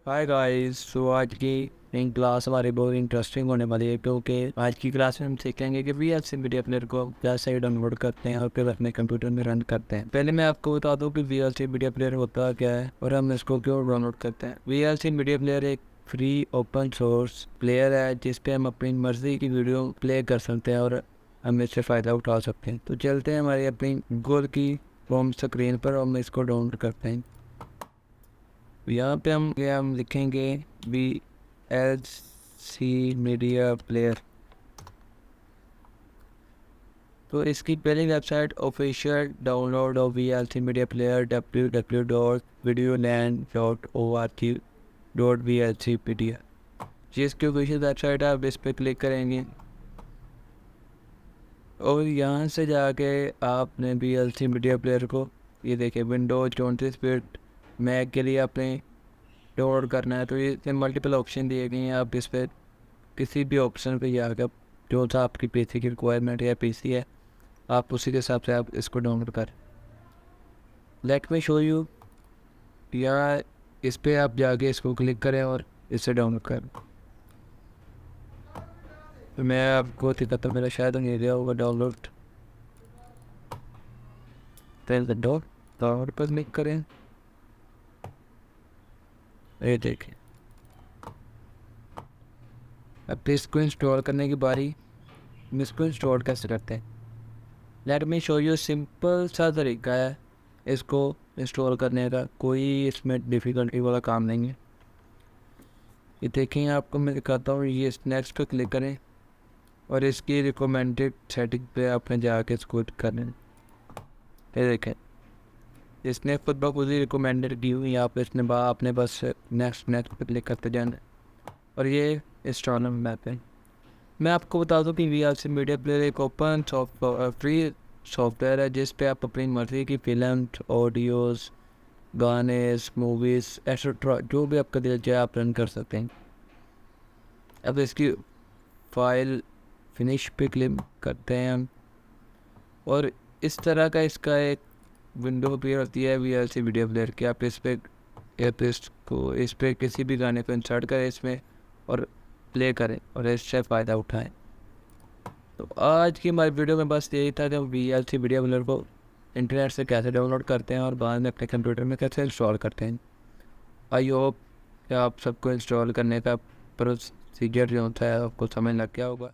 Hi guys. सो आज की in class हमारी बहुत इंटरेस्टिंग होने वाली है, क्योंकि आज की क्लास में हम सीखेंगे कि VLC मीडिया प्लेयर को कैसे डाउनलोड करते हैं और फिर अपने कंप्यूटर में रन करते हैं। पहले मैं आपको बता दूं कि VLC मीडिया प्लेयर होता क्या है और हम इसको क्यों डाउनलोड करते हैं। VLC मीडिया प्लेयर एक फ्री ओपन सोर्स प्लेयर है जिस पे हम अपनी मर्जी की वीडियो प्ले कर सकते हैं और हम इससे फ़ायदा उठा सकते हैं। तो चलते हैं हमारी अपनी गूगल की होम स्क्रीन पर और हम इसको डाउनलोड करते हैं। यहाँ पे हम लिखेंगे VLC मीडिया प्लेयर। तो इसकी पहली website official download of VLC media player www.videoland.org.vlcpedia। ये इसकी ऑफिशियल वेबसाइट है। आप इस पर क्लिक करेंगे और यहाँ से जाके आपने VLC मीडिया प्लेयर को, ये देखिए, विंडोज 24 बिट मैक के लिए आपने डाउनलोड करना है। तो ये मल्टीपल ऑप्शन दिए गए हैं। आप इस पर किसी भी ऑप्शन पे जाकर जो सा आपकी पीसी की रिक्वायरमेंट है, पीसी है, आप उसी के हिसाब से आप इसको डाउनलोड करें। Let me show you. या इस पर आप जाके इसको क्लिक करें और इसे डाउनलोड करें। तो मैं आपको दिखाता हूँ, मेरा शायद नहीं गया होगा डाउनलोड। डाउनलोड पर क्लिक करें। ये देखें, अब इसको इंस्टॉल करने की बारी। हम इसको इंस्टॉल कैसे करते हैं, let me show you. Simple सा तरीका है इसको इंस्टॉल करने का, कोई इसमें डिफ़िकल्टी वाला काम नहीं है। ये देखें, आपको मैं दिखाता हूँ। ये नेक्स्ट पे क्लिक करें और इसकी रिकमेंडेड सेटिंग पे आपने जाके इसको करना है। ये देखें, इसने खुद ब खुद ही रिकमेंडेड की हुई। यहाँ पे इसने आपने बस नेक्स्ट पे क्लिक करते जाना और ये इंस्टॉल मैप है। मैं आपको बता दूं कि VLC मीडिया प्लेयर एक ओपन फ्री सॉफ्टवेयर है जिस पे आप अपनी मर्ज़ी की फिल्म, ऑडियोज़, गाने, मूवीज़ एक्सेट्रा जो भी आपका दिल चाहे आप रन कर सकते हैं। अब इसकी फाइल फिनिश पे क्लिक करते हैं हम और इस तरह का इसका एक विंडो अपीयर होती है VLC मीडिया प्लेयर की। आप इस पे किसी भी गाने को इंसर्ट करें इसमें और प्ले करें और इससे फ़ायदा उठाएं। तो आज की हमारी वीडियो में बस यही था कि हम VLC मीडिया प्लेयर को इंटरनेट से कैसे डाउनलोड करते हैं और बाद में अपने कंप्यूटर में कैसे इंस्टॉल करते हैं। आई होप कि आप सबको इंस्टॉल करने का प्रोसीजर जो होता है आपको समझ लग गया होगा।